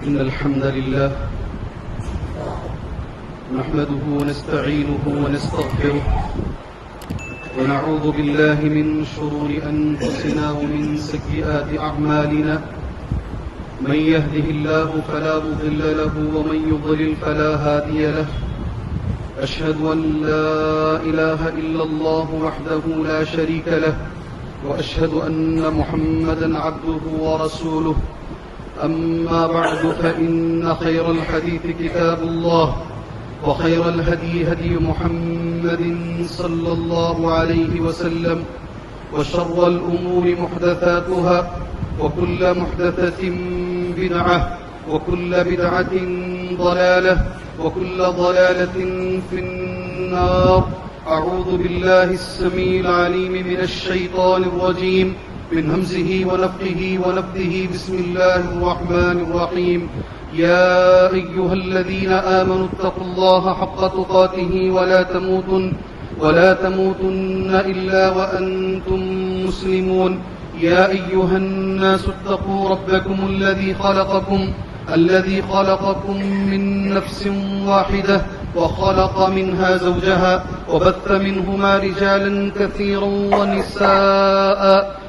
إن الحمد لله نحمده ونستعينه ونستغفره ونعوذ بالله من شرور أنفسنا ومن سيئات أعمالنا من يهده الله فلا مضل له ومن يضلل فلا هادي له أشهد أن لا إله إلا الله وحده لا شريك له وأشهد أن محمدا عبده ورسوله أما بعد فإن خير الحديث كتاب الله وخير الهدي هدي محمد صلى الله عليه وسلم وشر الأمور محدثاتها وكل محدثة بدعة وكل بدعة ضلالة وكل ضلالة في النار. أعوذ بالله السميع العليم من الشيطان الرجيم من همزه ونفخه ونفثه. بسم الله الرحمن الرحيم. يا أيها الذين آمنوا اتقوا الله حق تقاته ولا تموتن إلا وأنتم مسلمون. يا أيها الناس اتقوا ربكم الذي خلقكم من نفس واحدة وخلق منها زوجها وبث منهما رجالا كثيرا ونساء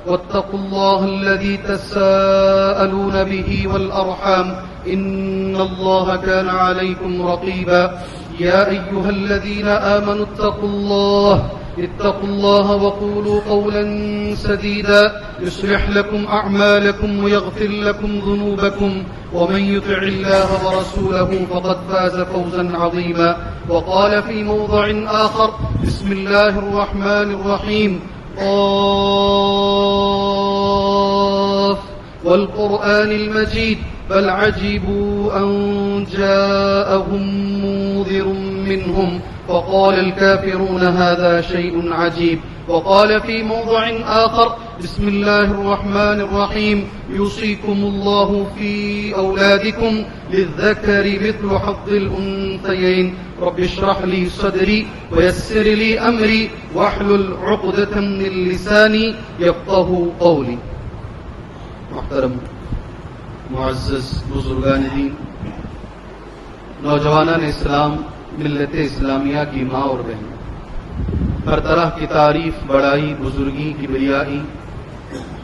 واتقوا الله الذي تساءلون به والأرحام إن الله كان عليكم رقيبا. يا أيها الذين آمنوا اتقوا الله وقولوا قولا سديدا يصلح لكم أعمالكم ويغفر لكم ذنوبكم ومن يطع الله ورسوله فقد فاز فوزا عظيما. وقال في موضع آخر بسم الله الرحمن الرحيم قاف والقرآن المجيد بل عجبوا أن جاءهم منذر منهم فقال الكافرون هذا شيء عجيب. وقال في موضع آخر بسم الله الرحمن الرحيم يوصيكم الله في أولادكم للذكر مثل حظ الأنثيين. رب اشرح لي صدري ويسر لي أمري واحلل عقدة من لساني يفقه قولي. محترم معزز بزرگان دین، نوجوانان اسلام، ملت اسلامیہ کی ماں اور بہن، ہر طرح کی تعریف، بڑائی، بزرگی، کبریائی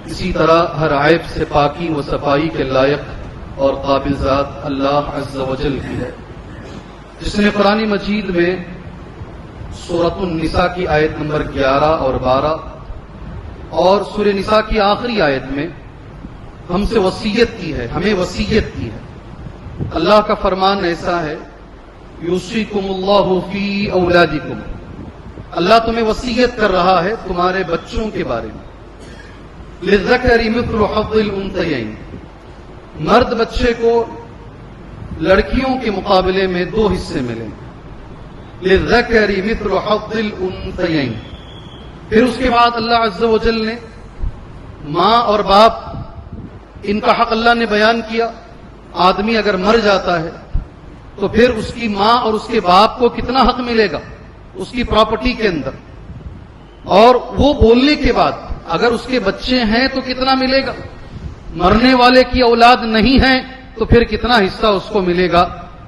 اسی طرح ہر عیب سے پاکی و صفائی کے لائق اور قابل ذات اللہ عز و جل کی ہے، جس نے قرآن مجید میں سورۃ النساء کی آیت نمبر 11 اور 12 اور سورہ نساء کی آخری آیت میں ہم سے وصیت کی ہے، ہمیں وصیت کی ہے. اللہ کا فرمان ایسا ہے یوصیکم اللہ فی اولادکم، اللہ تمہیں وصیت کر رہا ہے تمہارے بچوں کے بارے میں. للذکر مثل حظ الانثیین، مرد بچے کو لڑکیوں کے مقابلے میں 2 حصے ملیں. للذکر مثل حظ الانثیین. پھر اس کے بعد اللہ عز و جل نے ماں اور باپ، ان کا حق اللہ نے بیان کیا. آدمی اگر مر جاتا ہے تو پھر اس کی ماں اور اس کے باپ کو کتنا حق ملے گا اس کی پراپرٹی کے اندر، اور وہ بولنے کے بعد اگر اس کے بچے ہیں تو کتنا ملے گا، مرنے والے کی اولاد نہیں ہے تو پھر کتنا حصہ اس کو ملے گا.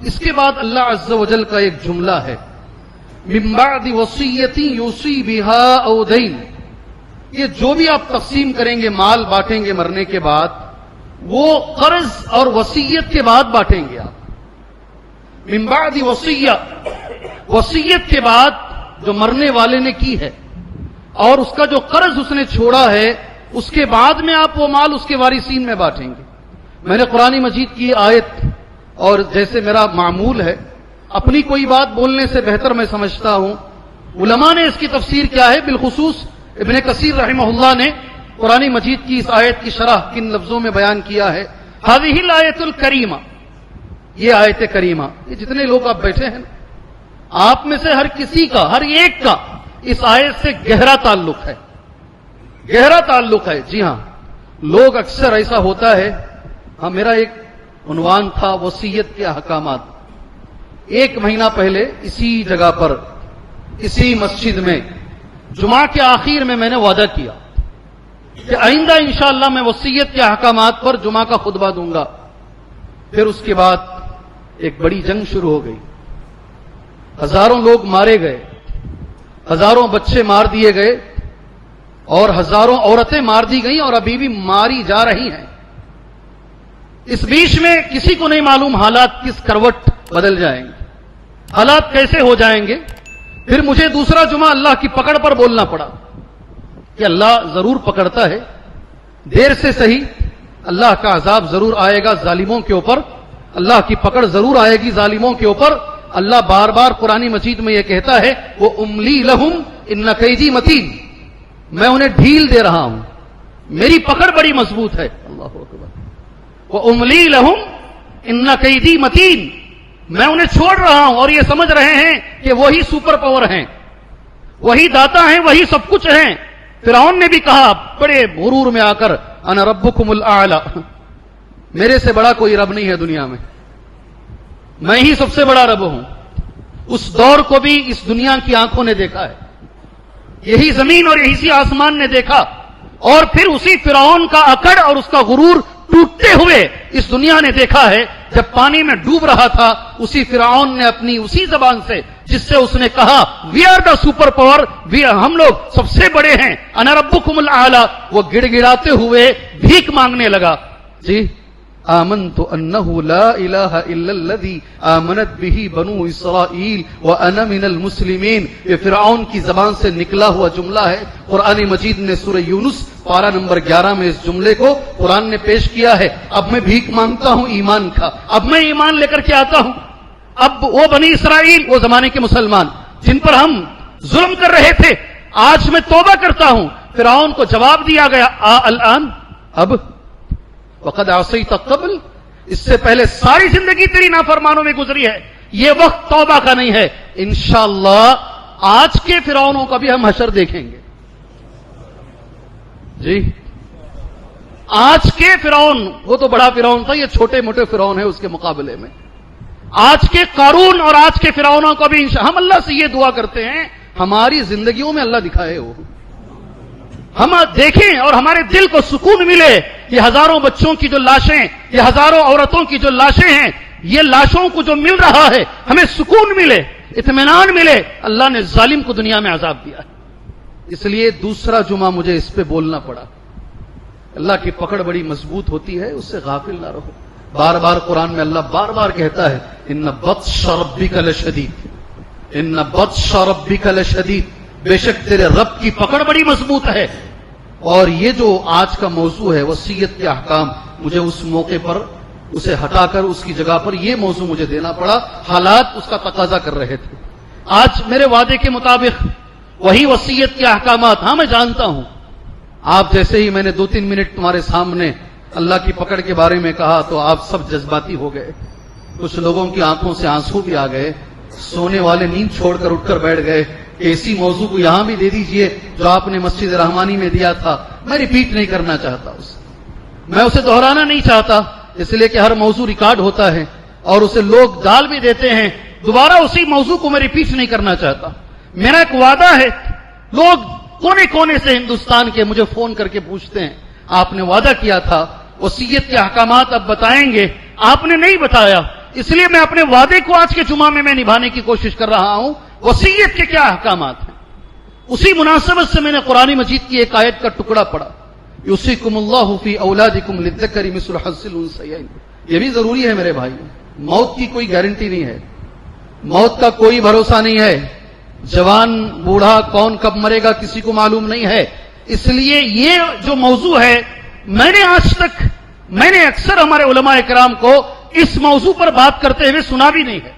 اس کے بعد اللہ عز و جل کا ایک جملہ ہے من بعد وصیۃ یوصی بہا او دین. یہ جو بھی آپ تقسیم کریں گے، مال بانٹیں گے مرنے کے بعد، وہ قرض اور وصیت کے بعد بانٹیں گے آپ. من بعد وصیہ، وصیت کے بعد جو مرنے والے نے کی ہے اور اس کا جو قرض اس نے چھوڑا ہے، اس کے بعد میں آپ وہ مال اس کے وارثین میں بانٹیں گے. میں نے قرآن مجید کی آیت، اور جیسے میرا معمول ہے اپنی کوئی بات بولنے سے بہتر میں سمجھتا ہوں علماء نے اس کی تفسیر کیا ہے. بالخصوص ابن کثیر رحمہ اللہ نے قرآن مجید کی اس آیت کی شرح کن لفظوں میں بیان کیا ہے. هذه الآیت الکریمہ، یہ آیت کریمہ، یہ جتنے لوگ آپ بیٹھے ہیں آپ میں سے ہر کسی کا، ہر ایک کا اس آیت سے گہرا تعلق ہے، گہرا تعلق ہے. جی ہاں، لوگ اکثر ایسا ہوتا ہے. ہاں، میرا ایک عنوان تھا وصیت کے احکامات. 1 مہینہ پہلے اسی جگہ پر، اسی مسجد میں جمعہ کے آخر میں نے وعدہ کیا کہ آئندہ انشاءاللہ میں وصیت کے احکامات پر جمعہ کا خطبہ دوں گا. پھر اس کے بعد ایک بڑی جنگ شروع ہو گئی، ہزاروں لوگ مارے گئے، ہزاروں بچے مار دیے گئے اور ہزاروں عورتیں مار دی گئیں اور ابھی بھی ماری جا رہی ہیں۔ اس بیچ میں کسی کو نہیں معلوم حالات کس کروٹ بدل جائیں گے، حالات کیسے ہو جائیں گے۔ پھر مجھے دوسرا جمعہ اللہ کی پکڑ پر بولنا پڑا کہ اللہ ضرور پکڑتا ہے، دیر سے صحیح اللہ کا عذاب ضرور آئے گا ظالموں کے اوپر، اللہ کی پکڑ ضرور آئے گی ظالموں کے اوپر۔ اللہ بار بار قرآن مجید میں یہ کہتا ہے وہ املی لہم ان قیدی متین، میں انہیں ڈھیل دے رہا ہوں، میری پکڑ بڑی مضبوط ہے۔ اللہ اکبر، وہ املی لہم ان قیدی متین، میں انہیں چھوڑ رہا ہوں اور یہ سمجھ رہے ہیں کہ وہی سپر پاور ہیں، وہی داتا ہیں، وہی سب کچھ ہیں۔ فرعون نے بھی کہا بڑے غرور میں آ کر انا ربکم الاعلی، میرے سے بڑا کوئی رب نہیں ہے دنیا میں ہی سب سے بڑا رب ہوں۔ اس دور کو بھی اس دنیا کی آنکھوں نے دیکھا ہے، یہی زمین اور یہی آسمان نے دیکھا، اور پھر اسی فرعون کا اکڑ اور اس کا غرور ٹوٹتے ہوئے اس دنیا نے دیکھا ہے۔ جب پانی میں ڈوب رہا تھا اسی فرعون نے اپنی اسی زبان سے جس سے اس نے کہا we are the super power, ہم لوگ سب سے بڑے ہیں، انا ربکم الاعلی، وہ گڑ گڑاتے ہوئے بھیک مانگنے لگا۔ جی آمنت انہ لا الہ الا الذی آمنت بہ بنو اسرائیل وانا من المسلمین، یہ فرعون کی زبان سے نکلا ہوا جملہ ہے۔ قرآن مجید نے سورہ یونس پارہ نمبر 11 میں اس جملے کو قرآن نے پیش کیا ہے۔ اب میں بھیک مانگتا ہوں ایمان کا، اب میں ایمان لے کر کے آتا ہوں۔ اب وہ بنی اسرائیل، وہ زمانے کے مسلمان جن پر ہم ظلم کر رہے تھے، آج میں توبہ کرتا ہوں۔ فرعون کو جواب دیا گیا الآن، اب وقد عصیت قبل، اس سے پہلے ساری زندگی تیری نافرمانوں میں گزری ہے، یہ وقت توبہ کا نہیں ہے۔ انشاءاللہ آج کے فرعونوں کا بھی ہم حشر دیکھیں گے۔ جی آج کے فرعون، وہ تو بڑا فرعون تھا، یہ چھوٹے موٹے فرعون ہے اس کے مقابلے میں۔ آج کے قارون اور آج کے فرعونوں کو بھی ہم اللہ سے یہ دعا کرتے ہیں ہماری زندگیوں میں اللہ دکھائے، وہ ہم دیکھیں اور ہمارے دل کو سکون ملے۔ یہ ہزاروں بچوں کی جو لاشیں، یہ ہزاروں عورتوں کی جو لاشیں ہیں، یہ لاشوں کو جو مل رہا ہے ہمیں سکون ملے، اطمینان ملے۔ اللہ نے ظالم کو دنیا میں عذاب دیا ہے، اس لیے دوسرا جمعہ مجھے اس پہ بولنا پڑا۔ اللہ کی پکڑ بڑی مضبوط ہوتی ہے، اس سے غافل نہ رہو۔ بار بار قرآن میں اللہ بار بار کہتا ہے ان بطش ربک لشدید، ان بطش ربک لشدید، بے شک تیرے رب کی پکڑ بڑی مضبوط ہے۔ اور یہ جو آج کا موضوع ہے وصیت کے احکام، مجھے اس موقع پر اسے ہٹا کر اس کی جگہ پر یہ موضوع مجھے دینا پڑا، حالات اس کا تقاضا کر رہے تھے۔ آج میرے وعدے کے مطابق وہی وصیت کے احکامات، ہاں میں جانتا ہوں آپ جیسے ہی میں نے 2-3 منٹ تمہارے سامنے اللہ کی پکڑ کے بارے میں کہا تو آپ سب جذباتی ہو گئے، کچھ لوگوں کی آنکھوں سے آنسو بھی آ گئے، سونے والے نیند چھوڑ کر اٹھ کر بیٹھ گئے کہ اسی موضوع کو یہاں بھی دے دیجئے جو آپ نے مسجد رحمانی میں دیا تھا۔ میں ریپیٹ نہیں کرنا چاہتا اسے، میں اسے دہرانا نہیں چاہتا، اس لیے کہ ہر موضوع ریکارڈ ہوتا ہے اور اسے لوگ ڈال بھی دیتے ہیں۔ دوبارہ اسی موضوع کو میں ریپیٹ نہیں کرنا چاہتا۔ میرا ایک وعدہ ہے، لوگ کونے کونے سے ہندوستان کے مجھے فون کر کے پوچھتے ہیں آپ نے وعدہ کیا تھا وصیت کے احکامات اب بتائیں گے، آپ نے نہیں بتایا، اس لیے میں اپنے وعدے کو آج کے جمعہ میں نبھانے کی کوشش کر رہا ہوں۔ وصیت کے کیا احکامات ہیں، اسی مناسبت سے میں نے قرآن مجید کی ایک آیت کا ٹکڑا پڑھا، یوصیکم اللہ فی اولادکم للذکر مثل حظ الانثیین۔ یہ بھی ضروری ہے میرے بھائی، موت کی کوئی گارنٹی نہیں ہے، موت کا کوئی بھروسہ نہیں ہے، جوان بوڑھا کون کب مرے گا کسی کو معلوم نہیں ہے۔ اس لیے یہ جو موضوع ہے، میں نے اکثر ہمارے علماء کرام کو اس موضوع پر بات کرتے ہوئے سنا بھی نہیں ہے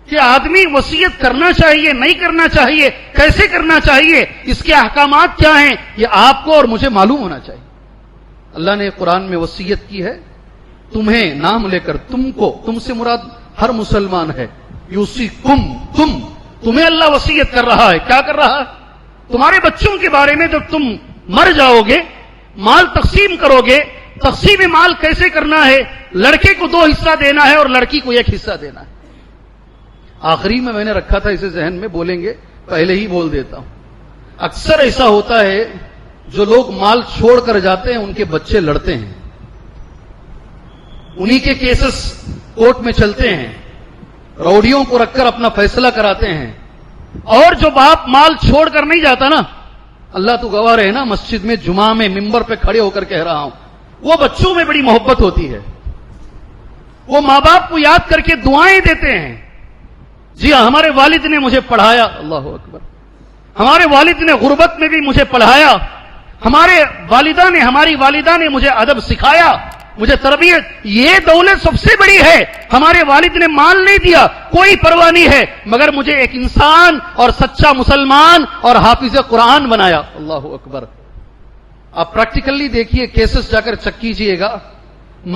کہ آدمی وصیت کرنا چاہیے نہیں کرنا چاہیے، کیسے کرنا چاہیے، اس کے احکامات کیا ہیں، یہ آپ کو اور مجھے معلوم ہونا چاہیے۔ اللہ نے قرآن میں وصیت کی ہے، تمہیں نام لے کر، تم سے مراد ہر مسلمان ہے۔ یوصیکم، تمہیں اللہ وصیت کر رہا ہے، کیا کر رہا ہے؟ تمہارے بچوں کے بارے میں جب تم مر جاؤ گے، مال تقسیم کرو گے، تقسیم مال کیسے کرنا ہے، لڑکے کو 2 حصہ دینا ہے اور لڑکی کو 1 حصہ دینا ہے۔ آخری میں نے رکھا تھا اسے ذہن میں، بولیں گے پہلے ہی بول دیتا ہوں۔ اکثر ایسا ہوتا ہے جو لوگ مال چھوڑ کر جاتے ہیں ان کے بچے لڑتے ہیں، انہی کے کیسز کورٹ میں چلتے ہیں، روڈیوں کو رکھ کر اپنا فیصلہ کراتے ہیں. اور جو باپ مال چھوڑ کر نہیں جاتا نا، اللہ تو گواہ رہے نا، مسجد میں جمعہ میں ممبر پہ کھڑے ہو کر کہہ رہا ہوں، وہ بچوں میں بڑی محبت ہوتی ہے، وہ ماں باپ کو یاد کر کے دعائیں دیتے ہیں. جی ہاں، ہمارے والد نے مجھے پڑھایا، اللہ اکبر، ہمارے والد نے غربت میں بھی مجھے پڑھایا، ہماری والدہ نے مجھے ادب سکھایا، مجھے تربیت. یہ دولت سب سے بڑی ہے. ہمارے والد نے مال نہیں دیا، کوئی پرواہ نہیں ہے، مگر مجھے ایک انسان اور سچا مسلمان اور حافظ قرآن بنایا. اللہ اکبر. آپ پریکٹیکلی دیکھیے، کیسز جا کر چیک کیجئے گا.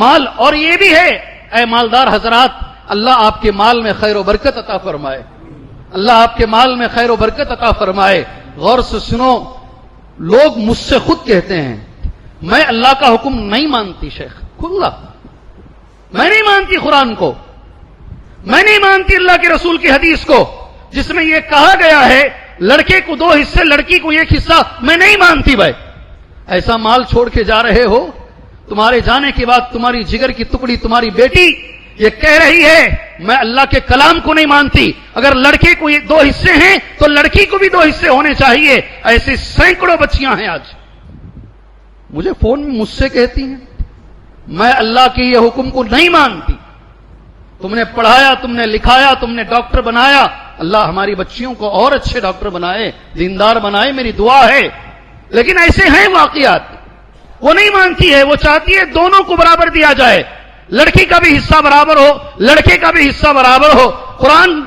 مال، اور یہ بھی ہے اے مالدار حضرات، اللہ آپ کے مال میں خیر و برکت عطا فرمائے، اللہ آپ کے مال میں خیر و برکت عطا فرمائے. غور سے سنو، لوگ مجھ سے خود کہتے ہیں میں اللہ کا حکم نہیں مانتی شیخ، کھلا میں نہیں مانتی قرآن کو، میں نہیں مانتی اللہ کے رسول کی حدیث کو جس میں یہ کہا گیا ہے لڑکے کو 2 حصے لڑکی کو 1 حصہ. میں نہیں مانتی بھائی. ایسا مال چھوڑ کے جا رہے ہو، تمہارے جانے کے بعد تمہاری جگر کی ٹکڑی تمہاری بیٹی یہ کہہ رہی ہے میں اللہ کے کلام کو نہیں مانتی. اگر لڑکے کو یہ 2 حصے ہیں تو لڑکی کو بھی 2 حصے ہونے چاہیے. ایسے سینکڑوں بچیاں ہیں آج، مجھے فون میں مجھ سے کہتی ہیں میں اللہ کے یہ حکم کو نہیں مانتی. تم نے پڑھایا، تم نے لکھایا، تم نے ڈاکٹر بنایا، اللہ ہماری بچیوں کو اور اچھے ڈاکٹر بنائے، دیندار بنائے، میری دعا ہے. لیکن ایسے ہیں واقعات، وہ نہیں مانتی ہے، وہ چاہتی ہے دونوں کو برابر دیا جائے، لڑکی کا بھی حصہ برابر ہو، لڑکے کا بھی حصہ برابر ہو. قرآن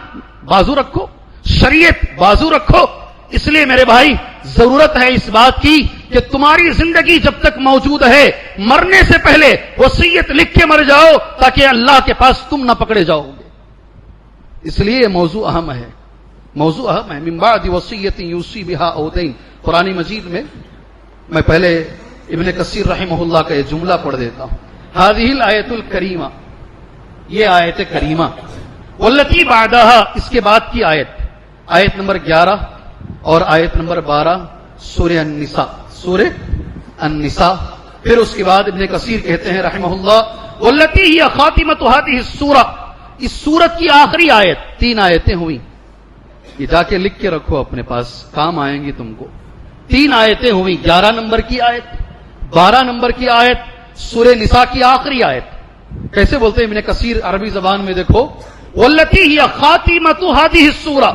بازو رکھو، شریعت بازو رکھو. اس لیے میرے بھائی ضرورت ہے اس بات کی کہ تمہاری زندگی جب تک موجود ہے، مرنے سے پہلے وصیت لکھ کے مر جاؤ تاکہ اللہ کے پاس تم نہ پکڑے جاؤ گے. اس لیے یہ موضوع اہم ہے، موضوع اہم ہے. من بعد وصیت یوصی بہا او دین. قرآن مجید میں پہلے ابن کثیر رحمہ اللہ کا یہ جملہ پڑھ دیتا ہوں. هذه الآیت الکریمہ، یہ آیت کریمہ، واللتی بعدها، اس کے بعد کی آیت نمبر 11 اور آیت نمبر 12 سورہ النساء، سورہ النساء. پھر اس کے بعد ابن کثیر کہتے ہیں رحمہ اللہ واللتی ہی خاتمۃ هذه السورہ، اس سورت کی آخری آیت. 3 آیتیں ہوئی، یہ جا کے لکھ کے رکھو اپنے پاس، کام آئیں گی تم کو. 3 آیتیں ہوئی، 11 نمبر کی آیت، 12 نمبر کی آیت، سورہ نساء کی آخری آیت. کیسے بولتے ہیں ابن کثیر عربی زبان میں؟ دیکھو، واللتی ہی خاتمۃ هذه السورہ،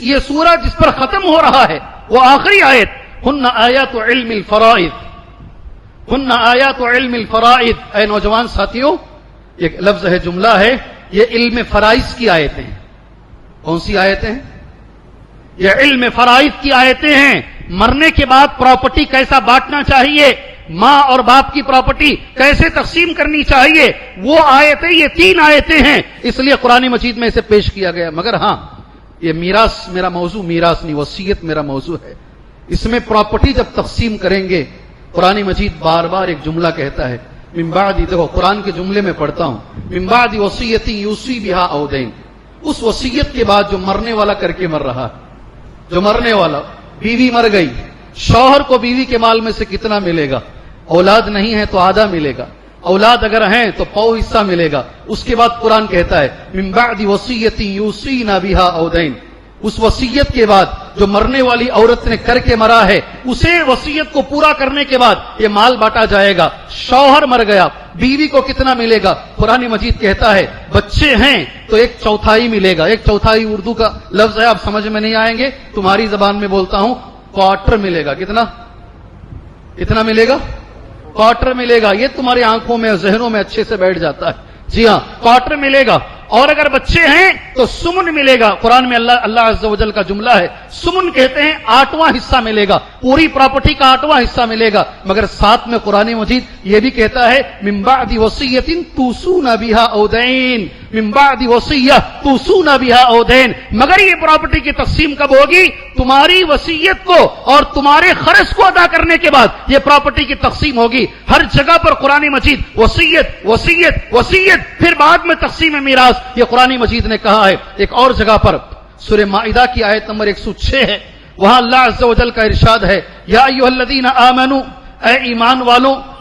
یہ سورہ جس پر ختم ہو رہا ہے وہ آخری آیت. ہن آیات علم الفرائض، ہن آیات علم الفرائض. اے نوجوان ساتھیوں، ایک لفظ ہے، جملہ ہے، یہ علم فرائض کی آیتیں ہیں. کون سی آیتیں ہیں؟ یہ علم فرائض کی آیتیں ہیں. مرنے کے بعد پراپرٹی کیسا بانٹنا چاہیے، ماں اور باپ کی پراپرٹی کیسے تقسیم کرنی چاہیے، وہ آیتیں، یہ 3 آیتیں ہیں. اس لیے قرآن مجید میں اسے پیش کیا گیا. مگر ہاں، یہ میراث میرا موضوع میراث نہیں، وصیت میرا موضوع ہے. اس میں پراپرٹی جب تقسیم کریں گے، قرآن مجید بار بار ایک جملہ کہتا ہے من بعد، دیکھو قرآن کے جملے میں پڑھتا ہوں، من بعد وصیت یوصی بہا او دین. اس وصیت کے بعد جو مرنے والا کر کے مر رہا، جو مرنے والا، بیوی مر گئی، شوہر کو بیوی کے مال میں سے کتنا ملے گا؟ اولاد نہیں ہے تو آدھا ملے گا، اولاد اگر ہیں تو پاؤ حصہ ملے گا. اس کے بعد قرآن کہتا ہے من بعد وصیت یوصینا بہا او دین. اس وصیت کے بعد جو مرنے والی عورت نے کر کے مرا ہے، اسے وصیت کو پورا کرنے کے بعد یہ مال بانٹا جائے گا. شوہر مر گیا، بیوی کو کتنا ملے گا؟ قرآن مجید کہتا ہے بچے ہیں تو 1/4 ملے گا. 1/4 اردو کا لفظ ہے، آپ سمجھ میں نہیں آئیں گے، تمہاری زبان میں بولتا ہوں، کوارٹر ملے گا. کتنا ملے گا؟ کوارٹر ملے گا. یہ تمہاری آنکھوں میں ذہنوں میں اچھے سے بیٹھ جاتا ہے. جی ہاں، کوارٹر ملے گا. اور اگر بچے ہیں تو سمن ملے گا. قرآن میں اللہ عز و جل کا جملہ ہے، سمن کہتے ہیں 8واں حصہ ملے گا، پوری پراپرٹی کا 8واں حصہ ملے گا. مگر ساتھ میں قرآن مجید یہ بھی کہتا ہے من بعد وصیت توصون بہا او دین، من بعد وصیہ توصون بہا او دین. مگر یہ پراپرٹی کی تقسیم کب ہوگی؟ تمہاری وصیت کو اور تمہارے خرچ کو ادا کرنے کے بعد یہ پراپرٹی کی تقسیم ہوگی. ہر جگہ پر قرآن مجید وصیت وصیت وصیت، پھر بعد میں تقسیم میراث. یہ قرآن مجید نے کہا ہے. ایک اور جگہ پر سورہ مائدہ کی آیت نمبر 106 ہے، وہاں اللہ عز و جل کا ارشاد ہے یا ایھا الذین آمنوا، اے ایمان والوں،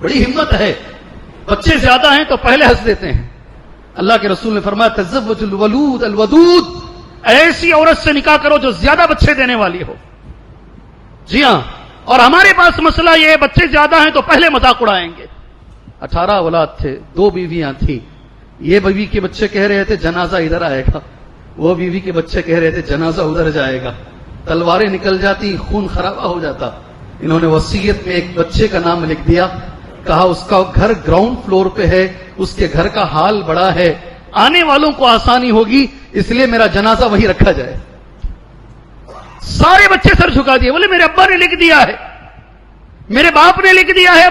بڑی ہمت ہے. بچے زیادہ ہیں تو پہلے ہنس دیتے ہیں. اللہ کے رسول نے فرمایا تزوج الولود الودود، ایسی عورت سے نکاح کرو جو زیادہ بچے دینے والی ہو. جی ہاں، اور ہمارے پاس مسئلہ یہ ہے بچے زیادہ ہیں تو پہلے مذاق اڑائیں گے. 18 اولاد تھے، 2 بیویاں تھیں. یہ بیوی کے بچے کہہ رہے تھے جنازہ ادھر آئے گا، وہ بیوی کے بچے کہہ رہے تھے جنازہ ادھر جائے گا. تلواریں نکل جاتی، خون خرابہ ہو جاتا. انہوں نے وصیت میں ایک بچے کا نام لکھ دیا، کہا اس کا گھر گراؤنڈ فلور پہ ہے، اس کے گھر کا حال بڑا ہے، آنے والوں کو آسانی ہوگی، اس لیے میرا جنازہ وہی رکھا جائے. سارے بچے سر جھکا دیے، بولے میرے ابا نے لکھ دیا ہے، میرے باپ نے لکھ دیا ہے،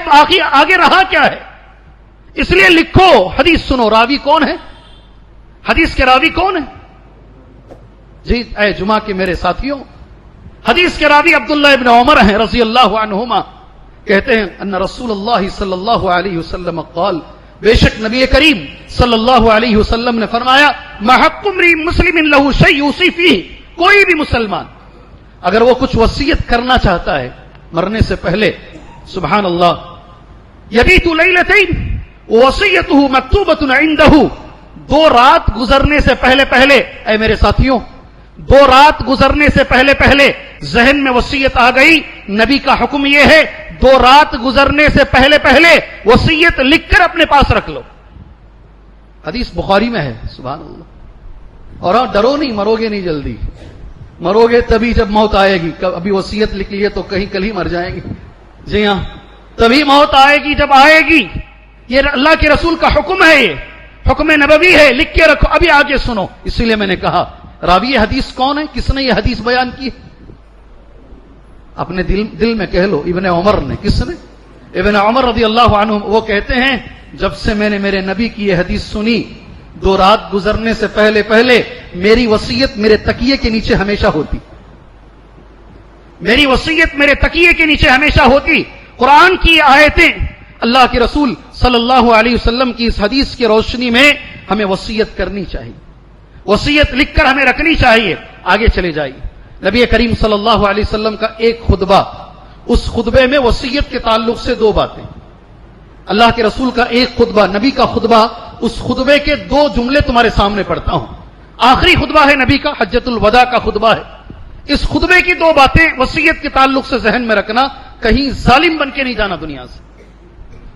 آگے رہا کیا ہے، اس لیے لکھو. حدیث سنو، راوی کون ہے؟ حدیث کے راوی کون ہے؟ جی اے جمعہ کے میرے ساتھیوں، حدیث کے راوی عبداللہ ابن عمر ہیں رضی اللہ عنہما. کہتے ہیں ان رسول اللہ صلی اللہ علیہ وسلم قال، بے شک نبی کریم صلی اللہ علیہ وسلم نے فرمایا ما حق امرئ مسلم له شیء یوصی فیہ، کوئی بھی مسلمان اگر وہ کچھ وصیت کرنا چاہتا ہے مرنے سے پہلے، سبحان اللہ، یبیت لیلتین وصیتہ مکتوبۃ عنده، 2 رات گزرنے سے پہلے اے میرے ساتھیوں، 2 رات گزرنے سے پہلے ذہن میں وصیت آ گئی. نبی کا حکم یہ ہے 2 رات گزرنے سے پہلے وصیت لکھ کر اپنے پاس رکھ لو. حدیث بخاری میں ہے. سبحان اللہ. اور ڈرو نہیں، مرو گے نہیں جلدی، مرو گے تبھی جب موت آئے گی. ابھی وصیت لکھ لیے تو کہیں کل ہی مر جائیں گے. جی ہاں، تبھی موت آئے گی جب آئے گی. یہ اللہ کے رسول کا حکم ہے، یہ حکم نبوی ہے، لکھ کے رکھو. ابھی آگے سنو. اسی لیے میں نے کہا راوی حدیث کون ہے، کس نے یہ حدیث بیان کی؟ اپنے دل میں کہہ لو، ابن عمر نے. کس نے؟ ابن عمر رضی اللہ عنہ. وہ کہتے ہیں جب سے میں نے میرے نبی کی یہ حدیث سنی، 2 رات گزرنے سے پہلے میری وصیت میرے تکیے کے نیچے ہمیشہ ہوتی. میری وصیت میرے تکیے کے نیچے ہمیشہ ہوتی. قرآن کی آیتیں، اللہ کے رسول صلی اللہ علیہ وسلم کی اس حدیث کی روشنی میں ہمیں وصیت کرنی چاہیے، وصیت لکھ کر ہمیں رکھنی چاہیے. آگے چلے جائیے. نبی کریم صلی اللہ علیہ وسلم کا ایک خطبہ، اس خطبے میں وصیت کے تعلق سے 2 باتیں. اللہ کے رسول کا ایک خطبہ، نبی کا خطبہ، اس خطبے کے 2 جملے تمہارے سامنے پڑھتا ہوں. آخری خطبہ ہے نبی کا، حجۃ الوداع کا خطبہ ہے. اس خطبے کی 2 باتیں وصیت کے تعلق سے ذہن میں رکھنا. کہیں ظالم بن کے نہیں جانا،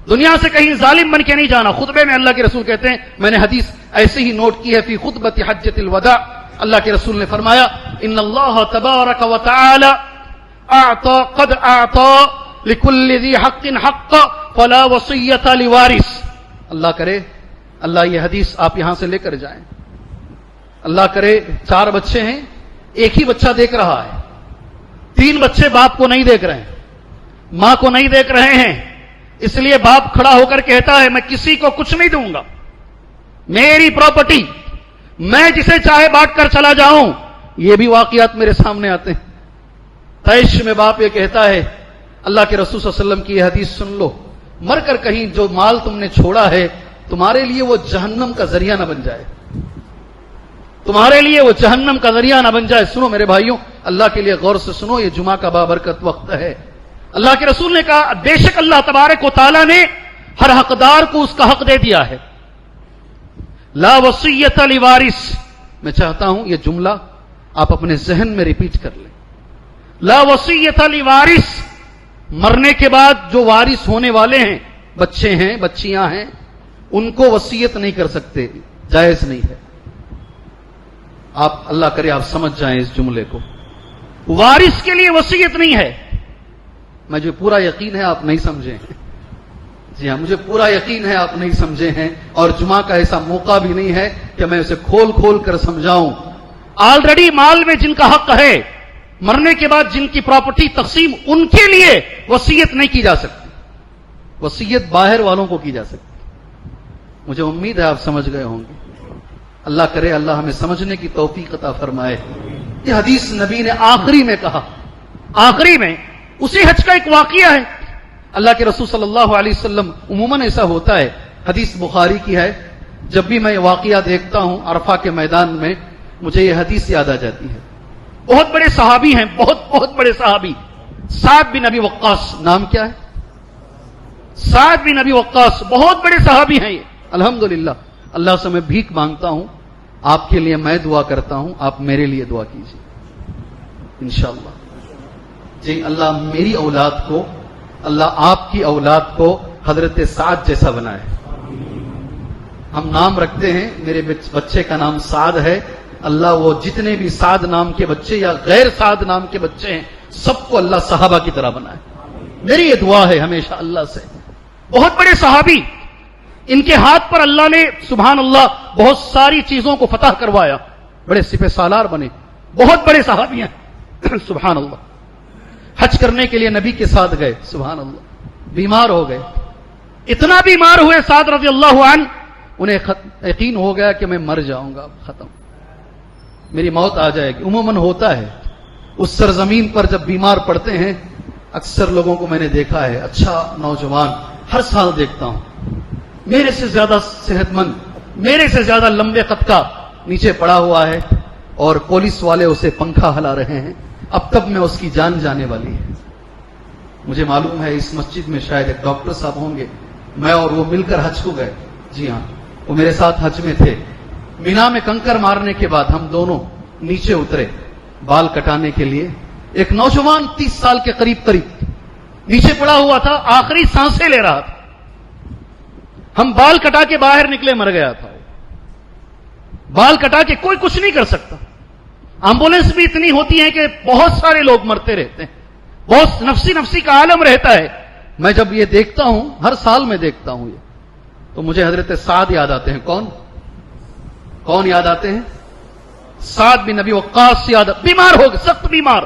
دنیا سے کہیں ظالم بن کے نہیں جانا. خطبے میں اللہ کے رسول کہتے ہیں، میں نے حدیث ایسے ہی نوٹ کی ہے، فی خطبۃ حجۃ الوداع. اللہ کے رسول نے فرمایا ان اللہ تبارک و تعالی قد اعطى لكل ذی حق حق فلا وصیۃ لوارث. اللہ کرے، اللہ یہ حدیث آپ یہاں سے لے کر جائیں. اللہ کرے 4 بچے ہیں، ایک ہی بچہ دیکھ رہا ہے، 3 بچے باپ کو نہیں دیکھ رہے ہیں، ماں کو نہیں دیکھ رہے ہیں. اس لیے باپ کھڑا ہو کر کہتا ہے میں کسی کو کچھ نہیں دوں گا، میری پراپرٹی میں جسے چاہے بانٹ کر چلا جاؤں. یہ بھی واقعات میرے سامنے آتے ہیں. طیش میں باپ یہ کہتا ہے، اللہ کے رسول صلی اللہ علیہ وسلم کی یہ حدیث سن لو، مر کر کہیں جو مال تم نے چھوڑا ہے تمہارے لیے وہ جہنم کا ذریعہ نہ بن جائے، تمہارے لیے وہ جہنم کا ذریعہ نہ بن جائے. سنو میرے بھائیوں، اللہ کے لیے غور سے سنو، یہ جمعہ کا بابرکت وقت ہے. اللہ کے رسول نے کہا بے شک اللہ تبارک و تعالیٰ نے ہر حقدار کو اس کا حق دے دیا ہے. لا وصیۃ لوارث. میں چاہتا ہوں یہ جملہ آپ اپنے ذہن میں ریپیٹ کر لیں. لا وصیۃ لوارث، مرنے کے بعد جو وارث ہونے والے ہیں، بچے ہیں، بچیاں ہیں، ان کو وصیت نہیں کر سکتے، جائز نہیں ہے. آپ اللہ کرے آپ سمجھ جائیں اس جملے کو. وارث کے لیے وصیت نہیں ہے. مجھے پورا یقین ہے آپ نہیں سمجھے ہیں. جی ہاں، مجھے پورا یقین ہے آپ نہیں سمجھے ہیں، اور جمعہ کا ایسا موقع بھی نہیں ہے کہ میں اسے کھول کر سمجھاؤں. آلریڈی مال میں جن کا حق ہے، مرنے کے بعد جن کی پراپرٹی تقسیم، ان کے لیے وصیت نہیں کی جا سکتی. وصیت باہر والوں کو کی جا سکتی. مجھے امید ہے آپ سمجھ گئے ہوں گے. اللہ کرے اللہ ہمیں سمجھنے کی توفیق عطا فرمائے. یہ حدیث نبی نے آخری میں کہا. آخری میں اسی حج کا ایک واقعہ ہے. اللہ کے رسول صلی اللہ علیہ وسلم، عموماً ایسا ہوتا ہے، حدیث بخاری کی ہے، جب بھی میں یہ واقعہ دیکھتا ہوں عرفہ کے میدان میں مجھے یہ حدیث یاد آ جاتی ہے. بہت بڑے صحابی ہیں، بہت بڑے صحابی. سعد بن ابی وقاص نام کیا ہے؟ سعد بن ابی وقاص بہت بڑے صحابی ہیں یہ. الحمدللہ اللہ سے میں بھیک مانگتا ہوں، آپ کے لیے میں دعا کرتا ہوں، آپ میرے لیے دعا کیجیے انشاءاللہ. جی اللہ میری اولاد کو، اللہ آپ کی اولاد کو حضرت سعد جیسا بنائے. ہم نام رکھتے ہیں، میرے بچے کا نام سعد ہے، اللہ وہ جتنے بھی سعد نام کے بچے یا غیر سعد نام کے بچے ہیں سب کو اللہ صحابہ کی طرح بنائے. میری یہ دعا ہے ہمیشہ اللہ سے. بہت بڑے صحابی، ان کے ہاتھ پر اللہ نے سبحان اللہ بہت ساری چیزوں کو فتح کروایا، بڑے سپہ سالار بنے، بہت بڑے صحابی ہیں سبحان اللہ. حج کرنے کے لیے نبی کے ساتھ گئے، سبحان اللہ، بیمار ہو گئے، اتنا بیمار ہوئے سعد رضی اللہ عنہ، انہیں یقین ہو گیا کہ میں مر جاؤں گا، ختم، میری موت آ جائے گی. عموماً ہوتا ہے اس سرزمین پر جب بیمار پڑتے ہیں، اکثر لوگوں کو میں نے دیکھا ہے، اچھا نوجوان ہر سال دیکھتا ہوں، میرے سے زیادہ صحت مند، میرے سے زیادہ لمبے قد کا، نیچے پڑا ہوا ہے اور پولیس والے اسے پنکھا ہلا رہے ہیں، اب تب میں اس کی جان جانے والی ہے. مجھے معلوم ہے اس مسجد میں شاید ایک ڈاکٹر صاحب ہوں گے، میں اور وہ مل کر حج کو گئے. جی ہاں، وہ میرے ساتھ حج میں تھے. مینا میں کنکر مارنے کے بعد ہم دونوں نیچے اترے بال کٹانے کے لیے. ایک نوجوان 30 سال کے قریب نیچے پڑا ہوا تھا، آخری سانسیں لے رہا تھا. ہم بال کٹا کے باہر نکلے، مر گیا تھا. بال کٹا کے کوئی کچھ نہیں کر سکتا. ایمبولینس بھی اتنی ہوتی ہے کہ بہت سارے لوگ مرتے رہتے ہیں، بہت نفسی نفسی کا عالم رہتا ہے. میں جب یہ دیکھتا ہوں، ہر سال میں دیکھتا ہوں یہ، تو مجھے حضرت سعد یاد آتے ہیں. کون یاد آتے ہیں؟ سعد بن نبی وقاص یاد. بیمار ہو گئے، سخت بیمار.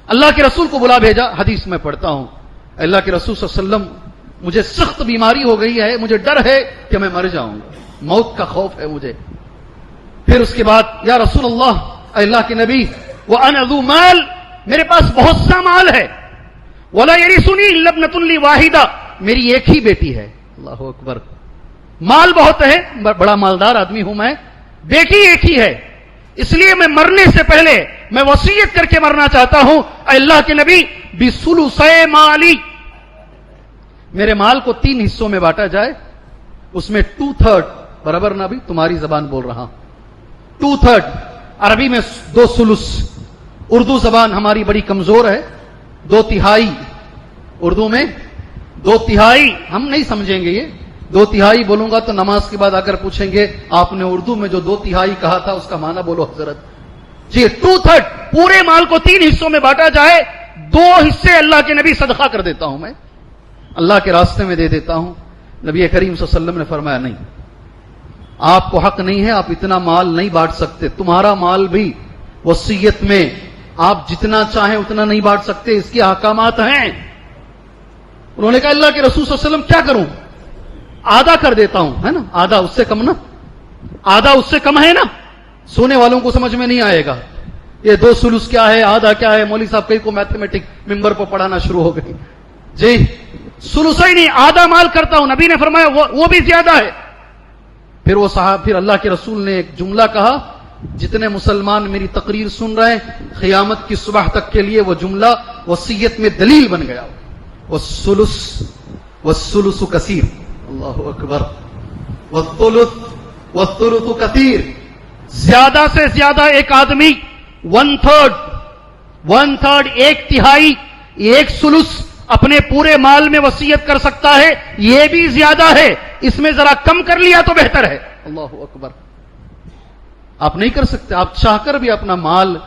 اللہ کے رسول کو بلا بھیجا. حدیث میں پڑھتا ہوں، اللہ کے رسول صلی اللہ علیہ وسلم مجھے سخت بیماری ہو گئی ہے، مجھے ڈر ہے کہ میں مر جاؤں گا، موت کا خوف ہے مجھے. پھر اس کے بعد یا رسول اللہ کے نبی وَأَنَا ذُو مال، میرے پاس بہت سا مال ہے، وَلَا يَرِثُنِي إِلَّا ابْنَةٌ لِّي وَاحِدَةٌ، میری ایک ہی بیٹی ہے. اللہ اکبر. مال بہت ہے، بڑا مالدار آدمی ہوں میں، بیٹی ایک ہی ہے، اس لیے میں مرنے سے پہلے میں وصیت کر کے مرنا چاہتا ہوں، اے اللہ کے نبی بِثُلُثَيْ مَالِي، میرے مال کو 3 حصوں میں بانٹا جائے، اس میں 2/3 برابر نہ بھی تمہاری زبان بول رہا ہوں، 2/3 عربی میں 2 ثلث. اردو زبان ہماری بڑی کمزور ہے، 2/3 اردو میں 2/3 ہم نہیں سمجھیں گے. یہ 2/3 بولوں گا تو نماز کے بعد اگر پوچھیں گے آپ نے اردو میں جو 2/3 کہا تھا اس کا معنی بولو حضرت. جی 2/3 پورے مال کو 3 حصوں میں بانٹا جائے، 2 حصے اللہ کے نبی صدقہ کر دیتا ہوں، میں اللہ کے راستے میں دے دیتا ہوں. نبی کریم صلی اللہ علیہ وسلم نے فرمایا نہیں، آپ کو حق نہیں ہے، آپ اتنا مال نہیں بانٹ سکتے، تمہارا مال بھی وصیت میں آپ جتنا چاہیں اتنا نہیں بانٹ سکتے، اس کے احکامات ہیں. انہوں نے کہا اللہ کے رسول صلی اللہ علیہ وسلم کیا کروں؟ آدھا کر دیتا ہوں، ہے نا، آدھا اس سے کم نا، آدھا اس سے کم ہے نا. سونے والوں کو سمجھ میں نہیں آئے گا یہ 2 ثلث کیا ہے، آدھا کیا ہے. مولوی صاحب کئی کو میتھمیٹک ممبر پر پڑھانا شروع ہو گئی. جی ثلث ہی نہیں، آدھا مال کرتا ہوں. نبی نے فرمایا وہ بھی زیادہ ہے. پھر اللہ کے رسول نے ایک جملہ کہا، جتنے مسلمان میری تقریر سن رہے ہیں قیامت کی صبح تک کے لیے وہ جملہ وصیت میں دلیل بن گیا. والثلث کثیر، اللہ اکبر، والثلث کثیر، زیادہ سے زیادہ ایک آدمی 1/3 ایک تہائی، ایک ثلث اپنے پورے مال میں وصیت کر سکتا ہے، یہ بھی زیادہ ہے. اس میں ذرا کم کر لیا تو بہتر ہے. اللہ اکبر. آپ نہیں کر سکتے، آپ چاہ کر بھی اپنا مال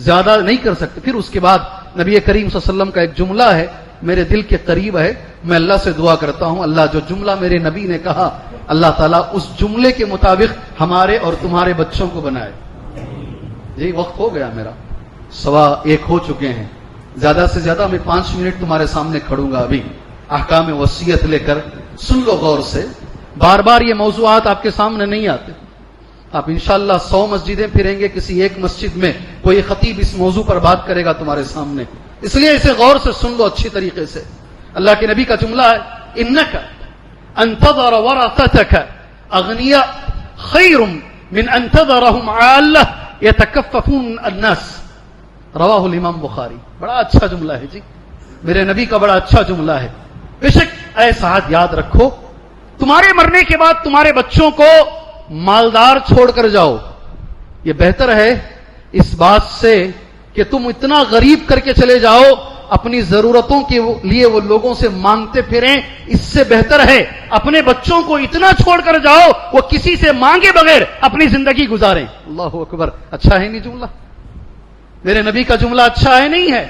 زیادہ نہیں کر سکتے. پھر اس کے بعد نبی کریم صلی اللہ علیہ وسلم کا ایک جملہ ہے میرے دل کے قریب ہے، میں اللہ سے دعا کرتا ہوں اللہ جو جملہ میرے نبی نے کہا اللہ تعالیٰ اس جملے کے مطابق ہمارے اور تمہارے بچوں کو بنائے. جی وقت ہو گیا میرا، 1:15 ہو چکے ہیں. زیادہ سے زیادہ میں 5 منٹ تمہارے سامنے کھڑوں گا. ابھی احکام وصیت لے کر سن لو غور سے. بار بار یہ موضوعات آپ کے سامنے نہیں آتے. آپ انشاءاللہ 100 مسجدیں پھریں گے، کسی ایک مسجد میں کوئی خطیب اس موضوع پر بات کرے گا تمہارے سامنے. اس لیے اسے غور سے سن لو اچھی طریقے سے. اللہ کے نبی کا جملہ ہے، انک ان تذر ورثتک اغنیاء خیر من ان تذرهم عالہ یتکففون الناس. رواہ الامام بخاری. بڑا اچھا جملہ ہے جی، میرے نبی کا بڑا اچھا جملہ ہے. بے شک اے سعد یاد رکھو تمہارے مرنے کے بعد تمہارے بچوں کو مالدار چھوڑ کر جاؤ، یہ بہتر ہے اس بات سے کہ تم اتنا غریب کر کے چلے جاؤ اپنی ضرورتوں کے لیے وہ لوگوں سے مانگتے پھریں، اس سے بہتر ہے اپنے بچوں کو اتنا چھوڑ کر جاؤ وہ کسی سے مانگے بغیر اپنی زندگی گزاریں۔ اللہ اکبر، اچھا ہے نہیں جملہ؟ میرے نبی کا جملہ اچھا ہے نہیں ہے؟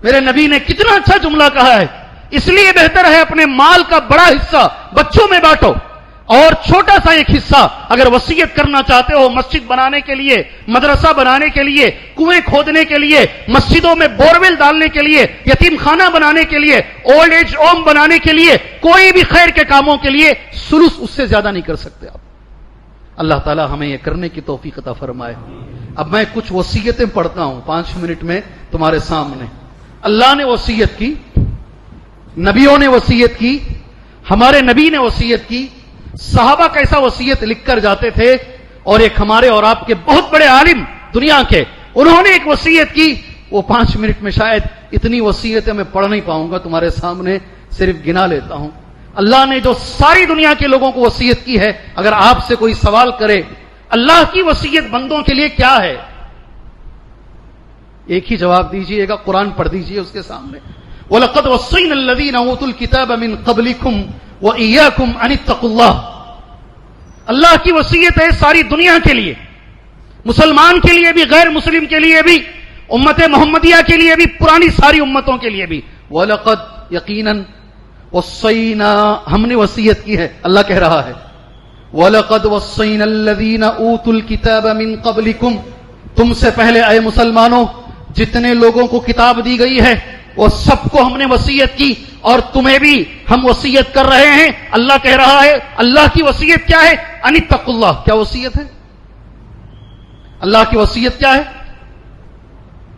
میرے نبی نے کتنا اچھا جملہ کہا ہے۔ اس لیے بہتر ہے اپنے مال کا بڑا حصہ بچوں میں بانٹو، اور چھوٹا سا ایک حصہ اگر وصیت کرنا چاہتے ہو مسجد بنانے کے لیے، مدرسہ بنانے کے لیے، کنویں کھودنے کے لیے، مسجدوں میں بورویل ڈالنے کے لیے، یتیم خانہ بنانے کے لیے، اولڈ ایج ہوم بنانے کے لیے، کوئی بھی خیر کے کاموں کے لیے سلوس اس سے زیادہ نہیں کر سکتے آپ۔ اللہ تعالی ہمیں یہ کرنے کی توفیق عطا فرمائے۔ اب میں کچھ وصیتیں پڑھتا ہوں 5 منٹ میں تمہارے سامنے۔ اللہ نے وصیت کی، نبیوں نے وصیت کی، ہمارے نبی نے وصیت کی، صحابہ کیسا وصیت لکھ کر جاتے تھے، اور ایک ہمارے اور آپ کے بہت بڑے عالم دنیا کے، انہوں نے ایک وصیت کی۔ وہ 5 منٹ میں شاید اتنی وصیتیں میں پڑھ نہیں پاؤں گا، تمہارے سامنے صرف گنا لیتا ہوں۔ اللہ نے جو ساری دنیا کے لوگوں کو وصیت کی ہے، اگر آپ سے کوئی سوال کرے اللہ کی وصیت بندوں کے لیے کیا ہے، ایک ہی جواب دیجئے گا، قرآن پڑھ دیجئے اس کے سامنے۔ وَلَقَدْ وَصَّيْنَا الَّذِينَ أُوتُوا الْكِتَابَ مِنْ قَبْلِكُمْ وَإِيَّاكُمْ أَنِ اتَّقُوا اللَّهَ۔ اللہ کی وصیت ہے ساری دنیا کے لیے، مسلمان کے لیے بھی، غیر مسلم کے لیے بھی، امت محمدیہ کے لیے بھی، پرانی ساری امتوں کے لیے بھی۔ وَلَقَدْ یقیناً وَصَّيْنَا ہم نے وصیت کی ہے، اللہ کہہ رہا ہے وَلَقَدْ وَصَّيْنَا الَّذِينَ أُوتُوا الْكِتَابَ مِنْ قَبْلِكُمْ، تم سے پہلے اے مسلمانوں جتنے لوگوں کو کتاب دی گئی ہے وہ سب کو ہم نے وصیت کی، اور تمہیں بھی ہم وصیت کر رہے ہیں۔ اللہ کہہ رہا ہے، اللہ کی وصیت کیا ہے؟ ان اتقوا اللہ۔ کیا وصیت ہے؟ اللہ کی وصیت کیا ہے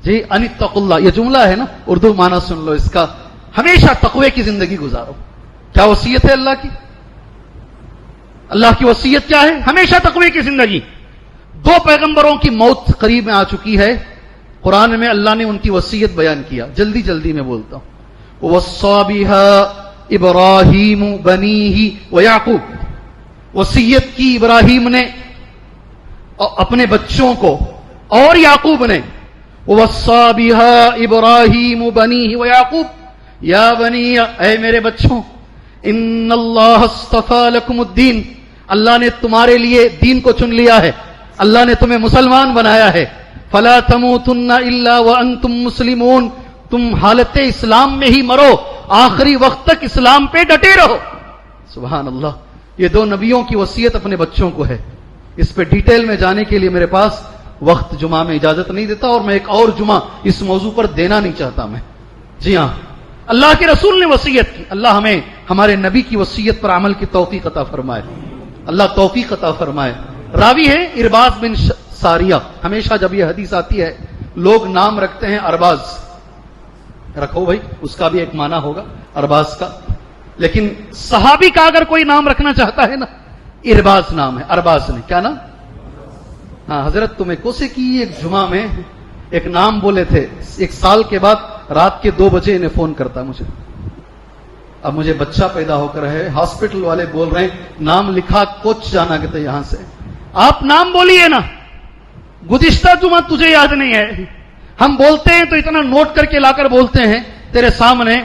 جی؟ ان اتقوا اللہ۔ یہ جملہ ہے نا، اردو معنی سن لو اس کا، ہمیشہ تقوی کی زندگی گزارو۔ کیا وصیت ہے اللہ کی؟ اللہ کی وصیت کیا ہے؟ ہمیشہ تقوی کی زندگی۔ 2 پیغمبروں کی موت قریب میں آ چکی ہے، قرآن میں اللہ نے ان کی وصیت بیان کیا، جلدی جلدی میں بولتا ہوں۔ وَوَصَّى بِهَا إِبْرَاهِيمُ بَنِيهِ وَيَعْقُوبُ، وصیت کی ابراہیم نے اپنے بچوں کو، اور یعقوب نے۔ وَوَصَّى بِهَا إِبْرَاهِيمُ بَنِيهِ وَيَعْقُوبُ يَا بَنِيَّ، اے میرے بچوں، إِنَّ اللَّهَ اصْطَفَى لَكُمُ الدِّينَ، اللہ نے تمہارے لیے دین کو چن لیا ہے، اللہ نے تمہیں مسلمان بنایا ہے۔ فَلَا تَمُوتُنَّ إِلَّا وَأَنْتُمْ مُسْلِمُونَ، تم حالت اسلام میں ہی مرو، آخری وقت تک اسلام پہ ڈٹے رہو۔ سبحان اللہ، یہ 2 نبیوں کی وصیت اپنے بچوں کو ہے۔ اس پہ ڈیٹیل میں جانے کے لیے میرے پاس وقت جمعہ میں اجازت نہیں دیتا، اور میں ایک اور جمعہ اس موضوع پر دینا نہیں چاہتا میں۔ جی ہاں، اللہ کے رسول نے وصیت کی، اللہ ہمیں ہمارے نبی کی وصیت پر عمل کی توفیق عطا فرمائے، اللہ توفیق عطا فرمائے۔ راوی ہے ارباز بن ساریہ، ہمیشہ جب یہ حدیث آتی ہے لوگ نام رکھتے ہیں ارباز، رکھو بھائی، اس کا بھی ایک معنی ہوگا ارباز کا، لیکن صحابی کا اگر کوئی نام رکھنا چاہتا ہے نا، ارباز نام ہے، ارباز نے کیا نام؟ ہاں حضرت تمہیں کوسے کی ایک جمعہ میں ایک نام بولے تھے، 1 سال کے بعد رات کے 2 بجے انہیں فون کرتا مجھے، اب مجھے بچہ پیدا ہو کر ہے، ہاسپٹل والے بول رہے ہیں نام لکھا کوچ جانا کہتے یہاں سے، آپ نام بولیے نا، گزشتہ جمعہ تجھے یاد نہیں ہے، ہم بولتے ہیں تو اتنا نوٹ کر کے لا کر بولتے ہیں تیرے سامنے،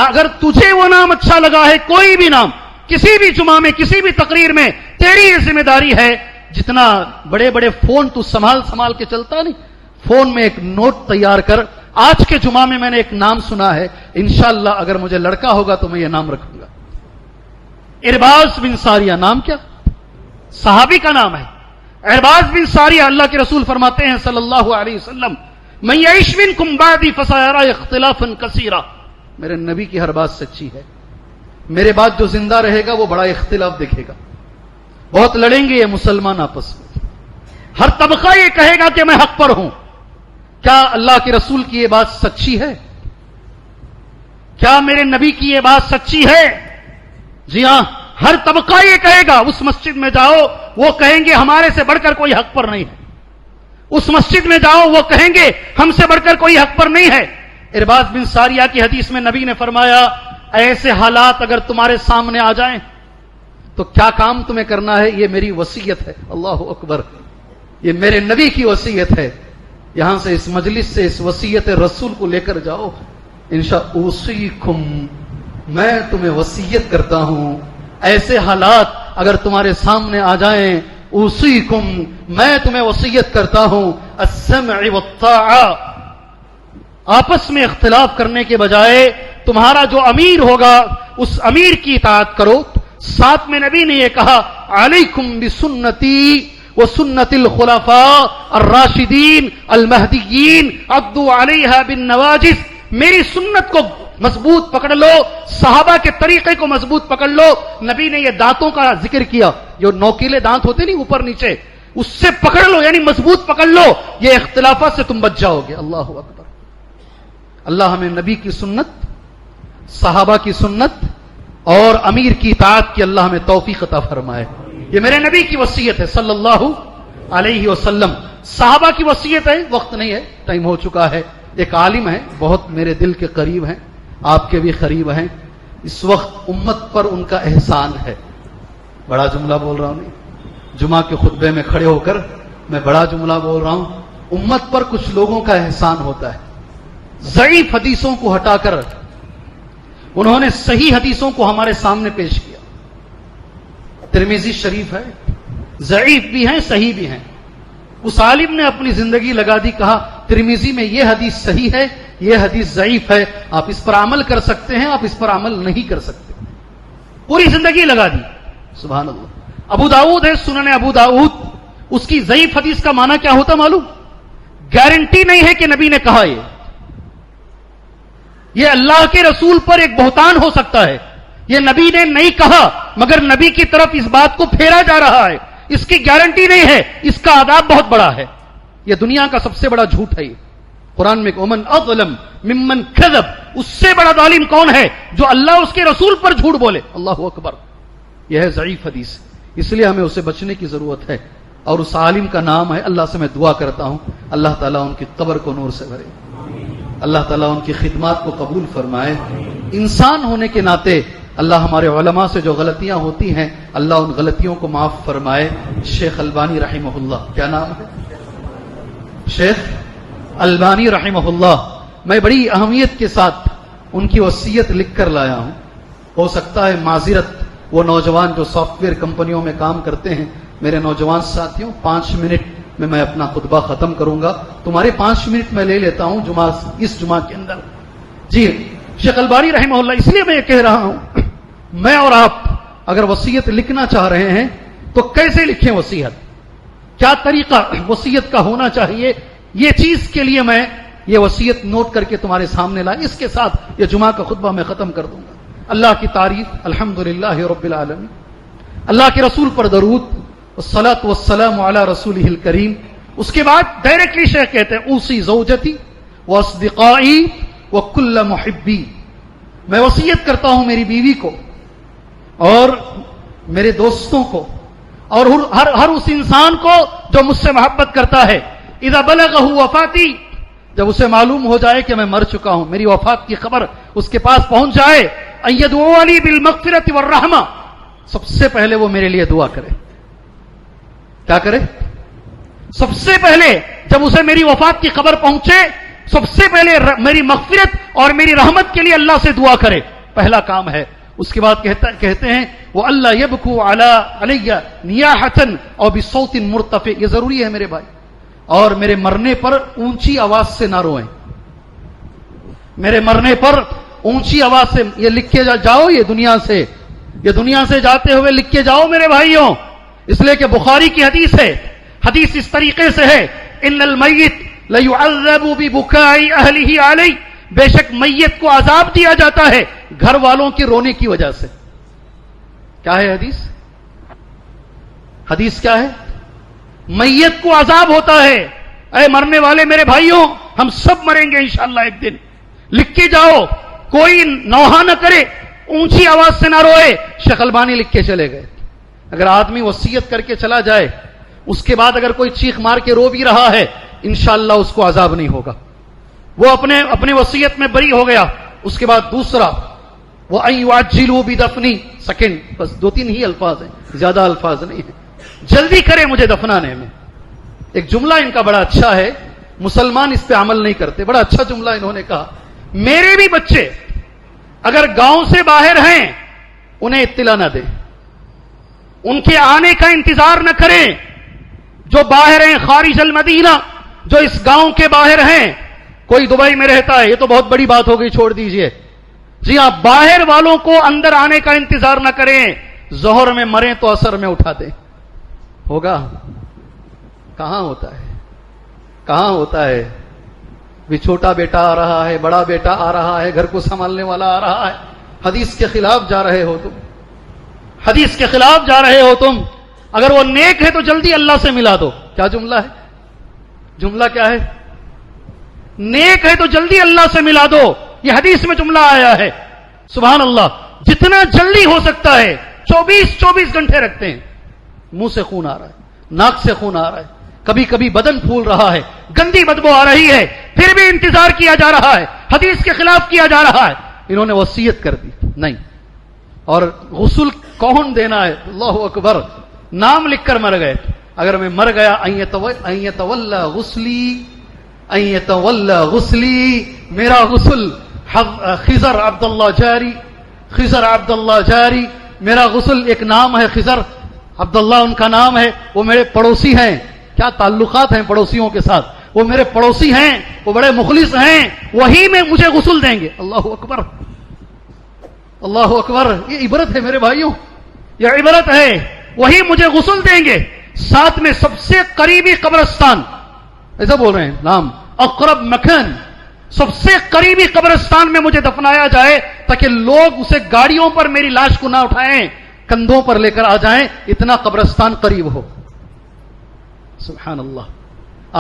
اگر تجھے وہ نام اچھا لگا ہے، کوئی بھی نام، کسی بھی جمعہ میں، کسی بھی تقریر میں، تیری یہ ذمہ داری ہے، جتنا بڑے بڑے فون تو سنبھال کے چلتا نہیں، فون میں ایک نوٹ تیار کر، آج کے جمعہ میں میں نے ایک نام سنا ہے، انشاءاللہ اگر مجھے لڑکا ہوگا تو میں یہ نام رکھوں گا، ارباز بن ساریہ، نام کیا؟ صحابی کا نام ہے ارباز بن ساریہ۔ اللہ کے رسول فرماتے ہیں صلی اللہ علیہ وسلم، من یعش منکم بعدی فسیرى اختلافا کثیرا، میرے نبی کی ہر بات سچی ہے، میرے بعد جو زندہ رہے گا وہ بڑا اختلاف دیکھے گا، بہت لڑیں گے یہ مسلمان آپس میں، ہر طبقہ یہ کہے گا کہ میں حق پر ہوں۔ کیا اللہ کے رسول کی یہ بات سچی ہے؟ کیا میرے نبی کی یہ بات سچی ہے؟ جی ہاں، ہر طبقہ یہ کہے گا، اس مسجد میں جاؤ وہ کہیں گے ہمارے سے بڑھ کر کوئی حق پر نہیں ہے، اس مسجد میں جاؤ وہ کہیں گے ہم سے بڑھ کر کوئی حق پر نہیں ہے۔ ارباز بن ساریہ کی حدیث میں نبی نے فرمایا، ایسے حالات اگر تمہارے سامنے آ جائیں تو کیا کام تمہیں کرنا ہے؟ یہ میری وصیت ہے. اللہ اکبر، یہ میرے نبی کی وصیت ہے. یہاں سے اس مجلس سے اس وصیت رسول کو لے کر جاؤ. انشاءاللہ اوصیکم، میں تمہیں وصیت کرتا ہوں، ایسے حالات اگر تمہارے سامنے آ جائیں، اوصیکم، میں تمہیں وصیت کرتا ہوں، السمع والطاعہ، آپس میں اختلاف کرنے کے بجائے تمہارا جو امیر ہوگا اس امیر کی اطاعت کرو. ساتھ میں نبی نے یہ کہا، علیکم بسنتی وسنت الخلفاء الراشدین المہدیین عضوا علیہا بالنواجذ، میری سنت کو مضبوط پکڑ لو، صحابہ کے طریقے کو مضبوط پکڑ لو. نبی نے یہ دانتوں کا ذکر کیا، جو نوکیلے دانت ہوتے نہیں اوپر نیچے، اس سے پکڑ لو، یعنی مضبوط پکڑ لو، یہ اختلافات سے تم بچ جاؤ گے. اللہ اکبر. اللہ ہمیں نبی کی سنت، صحابہ کی سنت اور امیر کی اطاعت کی اللہ ہمیں توفیق عطا فرمائے. یہ میرے نبی کی وصیت ہے صلی اللہ علیہ وسلم. صحابہ کی وصیت ہے، وقت نہیں ہے، ٹائم ہو چکا ہے. ایک عالم ہے، بہت میرے دل کے قریب ہیں، آپ کے بھی قریب ہیں. اس وقت امت پر ان کا احسان ہے. بڑا جملہ بول رہا ہوں، نہیں جمعہ کے خطبے میں کھڑے ہو کر میں بڑا جملہ بول رہا ہوں. امت پر کچھ لوگوں کا احسان ہوتا ہے. ضعیف حدیثوں کو ہٹا کر انہوں نے صحیح حدیثوں کو ہمارے سامنے پیش کیا. ترمذی شریف ہے، ضعیف بھی ہیں صحیح بھی ہیں. اس عالم نے اپنی زندگی لگا دی، کہا ترمذی میں یہ حدیث صحیح ہے، یہ حدیث ضعیف ہے، آپ اس پر عمل کر سکتے ہیں، آپ اس پر عمل نہیں کر سکتے. پوری زندگی لگا دی. سبحان اللہ. ابو داؤد ہے، سنن ابو داؤد، اس کی ضعیف حدیث کا معنی کیا ہوتا معلوم؟ گارنٹی نہیں ہے کہ نبی نے کہا. یہ اللہ کے رسول پر ایک بہتان ہو سکتا ہے. یہ نبی نے نہیں کہا مگر نبی کی طرف اس بات کو پھیرا جا رہا ہے، اس کی گارنٹی نہیں ہے، اس کا عذاب بہت بڑا ہے. یہ دنیا کا سب سے بڑا جھوٹ ہے. یہ قرآن میں ومن اظلم ممن کذب، اس سے بڑا ظالم کون ہے جو اللہ اس کے رسول پر جھوٹ بولے. اللہ اکبر. یہ ہے ضعیف حدیث، اس لیے ہمیں اسے بچنے کی ضرورت ہے. اور اس عالم کا نام ہے، اللہ سے میں دعا کرتا ہوں اللہ تعالیٰ ان کی قبر کو نور سے بھرے، اللہ تعالیٰ ان کی خدمات کو قبول فرمائے. انسان ہونے کے ناطے اللہ ہمارے علماء سے جو غلطیاں ہوتی ہیں اللہ ان غلطیوں کو معاف فرمائے. شیخ البانی رحمہ اللہ، کیا نام ہے؟ شیخ البانی رحمہ اللہ. میں بڑی اہمیت کے ساتھ ان کی وصیت لکھ کر لایا ہوں. ہو سکتا ہے معذرت وہ نوجوان جو سافٹ ویئر کمپنیوں میں کام کرتے ہیں، میرے نوجوان ساتھیوں، 5 منٹ میں اپنا خطبہ ختم کروں گا. تمہارے 5 منٹ میں لے لیتا ہوں اس جمعہ کے اندر. جی شیخ البانی رحمہ اللہ، اس لیے میں یہ کہہ رہا ہوں، میں اور آپ اگر وصیت لکھنا چاہ رہے ہیں تو کیسے لکھیں وصیت، کیا طریقہ وصیت کا ہونا چاہیے، یہ چیز کے لیے میں یہ وصیت نوٹ کر کے تمہارے سامنے لائے. اس کے ساتھ یہ جمعہ کا خطبہ میں ختم کر دوں گا. اللہ کی تعریف، الحمدللہ رب العالمین، اللہ کے رسول پر درود، والصلاة والسلام علی رسولہ الکریم. اس کے بعد ڈائریکٹلی شیخ کہتے ہیں اوصی زوجتی واصدقائی وکل محبی، میں وصیت کرتا ہوں میری بیوی کو اور میرے دوستوں کو اور ہر اس انسان کو جو مجھ سے محبت کرتا ہے. اذا بلغہ وفاتی، جب اسے معلوم ہو جائے کہ میں مر چکا ہوں، میری وفات کی خبر اس کے پاس پہنچ جائے، ان یدعو لی بالمغفرۃ والرحمہ، سب سے پہلے وہ میرے لیے دعا کرے. کیا کرے؟ سب سے پہلے جب اسے میری وفات کی خبر پہنچے، سب سے پہلے میری مغفرت اور میری رحمت کے لیے اللہ سے دعا کرے. پہلا کام ہے. اس کے بعد کہتے ہیں وہ اللہ یبکو علی نیاحتن اور بصوت مرتفع، یہ ضروری ہے میرے بھائی. اور میرے مرنے پر اونچی آواز سے نہ روئیں. میرے مرنے پر اونچی آواز سے یہ لکھ کے جاؤ، یہ دنیا سے جاتے ہوئے لکھ کے جاؤ میرے بھائیوں. اس لیے کہ بخاری کی حدیث ہے، حدیث اس طریقے سے ہے، ان المیت لیعذب ببکاء اہلہ علیہ، بے شک میت کو عذاب دیا جاتا ہے گھر والوں کے رونے کی وجہ سے. کیا ہے حدیث؟ حدیث کیا ہے؟ میت کو عذاب ہوتا ہے. اے مرنے والے میرے بھائیوں، ہم سب مریں گے انشاءاللہ ایک دن. لکھ کے جاؤ، کوئی نوحہ نہ کرے، اونچی آواز سے نہ روئے. شیخ البانی لکھ کے چلے گئے. اگر آدمی وصیت کر کے چلا جائے، اس کے بعد اگر کوئی چیخ مار کے رو بھی رہا ہے، انشاءاللہ اس کو عذاب نہیں ہوگا، وہ اپنے وصیت میں بری ہو گیا. اس کے بعد دوسرا، وَأَن يُعَجِّلُوا بِدَفْنِي، سیکنڈ، بس 2-3 ہی الفاظ ہیں، زیادہ الفاظ نہیں ہیں، جلدی کرے مجھے دفنانے میں. ایک جملہ ان کا بڑا اچھا ہے، مسلمان اس پہ عمل نہیں کرتے، بڑا اچھا جملہ انہوں نے کہا، میرے بھی بچے اگر گاؤں سے باہر ہیں انہیں اطلاع نہ دیں، ان کے آنے کا انتظار نہ کریں، جو باہر ہیں خارج المدینہ، جو اس گاؤں کے باہر ہیں. کوئی دبئی میں رہتا ہے، یہ تو بہت بڑی بات ہو گئی، چھوڑ دیجئے. جی ہاں، باہر والوں کو اندر آنے کا انتظار نہ کریں، ظہر میں مریں تو عصر میں اٹھا دیں. ہوگا؟ کہاں ہوتا ہے؟ کہاں ہوتا ہے؟ بھی چھوٹا بیٹا آ رہا ہے، بڑا بیٹا آ رہا ہے، گھر کو سنبھالنے والا آ رہا ہے، حدیث کے خلاف جا رہے ہو تم، حدیث کے خلاف جا رہے ہو تم. اگر وہ نیک ہے تو جلدی اللہ سے ملا دو. کیا جملہ ہے؟ جملہ کیا ہے؟ نیک ہے تو جلدی اللہ سے ملا دو، یہ حدیث میں جملہ آیا ہے. سبحان اللہ. جتنا جلدی ہو سکتا ہے 24 گھنٹے رکھتے ہیں. منہ سے خون آ رہا ہے، ناک سے خون آ رہا ہے، کبھی کبھی بدن پھول رہا ہے، گندی بدبو آ رہی ہے، پھر بھی انتظار کیا جا رہا ہے، حدیث کے خلاف کیا جا رہا ہے. انہوں نے وصیت کر دی نہیں. اور غسل کون دینا ہے؟ اللہ اکبر. نام لکھ کر مر گئے. اگر میں مر گیا، ان یتولا غسلی، میرا غسل خضر عبداللہ جاری، خضر عبداللہ جاری، میرا غسل. ایک نام ہے خضر، عبداللہ ان کا نام ہے، وہ میرے پڑوسی ہیں. کیا تعلقات ہیں پڑوسیوں کے ساتھ، وہ میرے پڑوسی ہیں، وہ بڑے مخلص ہیں، وہی میں مجھے غسل دیں گے. اللہ اکبر، اللہ اکبر. یہ عبرت ہے میرے بھائیوں، یہ عبرت ہے. وہی مجھے غسل دیں گے. ساتھ میں سب سے قریبی قبرستان، ایسا بول رہے ہیں نام، اقرب مکان، سب سے قریبی قبرستان میں مجھے دفنایا جائے تاکہ لوگ اسے گاڑیوں پر میری لاش کو نہ اٹھائیں، کندھوں پر لے کر آ جائیں، اتنا قبرستان قریب ہو. سبحان اللہ.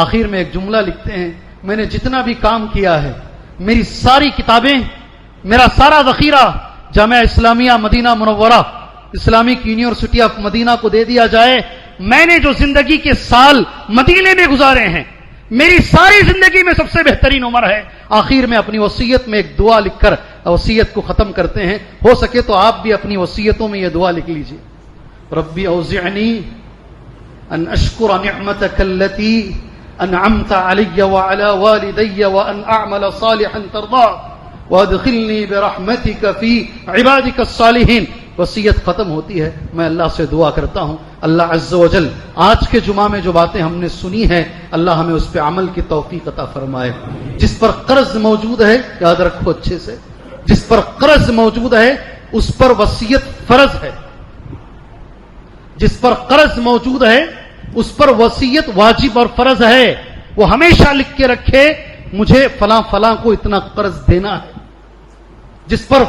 آخر میں ایک جملہ لکھتے ہیں، میں نے جتنا بھی کام کیا ہے، میری ساری کتابیں، میرا سارا ذخیرہ جامعہ اسلامیہ مدینہ منورہ، اسلامک یونیورسٹی آف مدینہ کو دے دیا جائے. میں نے جو زندگی کے سال مدینے میں گزارے ہیں، میری ساری زندگی میں سب سے بہترین عمر ہے. آخر میں اپنی وصیت میں ایک دعا لکھ کر وصیت کو ختم کرتے ہیں. ہو سکے تو آپ بھی اپنی وصیتوں میں یہ دعا لکھ لیجئے. ربی اوزعنی ان اشکر نعمتک التی انعمت علی وعلی والدی وان اعمل صالحا ترضاه وادخلنی برحمتک فی عبادک الصالحین. وصیت ختم ہوتی ہے. میں اللہ سے دعا کرتا ہوں اللہ عز و جل آج کے جمعہ میں جو باتیں ہم نے سنی ہیں، اللہ ہمیں اس پہ عمل کی توفیق عطا فرمائے. جس پر قرض موجود ہے، یاد رکھو اچھے سے، جس پر قرض موجود ہے اس پر وصیت فرض ہے. جس پر قرض موجود ہے اس پر وصیت واجب اور فرض ہے. وہ ہمیشہ لکھ کے رکھے مجھے فلاں فلاں کو اتنا قرض دینا ہے. جس پر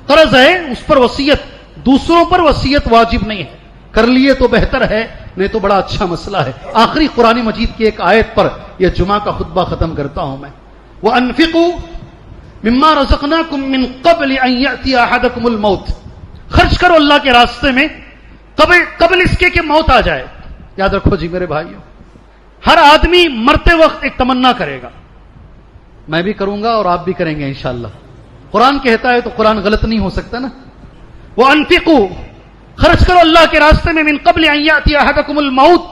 قرض ہے اس پر وصیت، دوسروں پر وصیت واجب نہیں ہے. کر لیے تو بہتر ہے، نہیں تو بڑا اچھا مسئلہ ہے. آخری قرآن مجید کی ایک آیت پر یہ جمعہ کا خطبہ ختم کرتا ہوں میں. وَأَنفِقُوا مِمَّا رَزَقْنَاكُم مِّن قَبْلِ أَن يَأْتِيَ أَحَدَكُمُ الْمَوْتُ. خرچ کرو اللہ کے راستے میں قبل اس کے کہ موت آ جائے. یاد رکھو جی میرے بھائیوں، ہر آدمی مرتے وقت ایک تمنا کرے گا. میں بھی کروں گا اور آپ بھی کریں گے انشاءاللہ. قرآن کہتا ہے تو قرآن غلط نہیں ہو سکتا نا. وَأَنفِقُوا، خرچ کرو اللہ کے راستے میں، من قبل ان یاتی احدکم الموت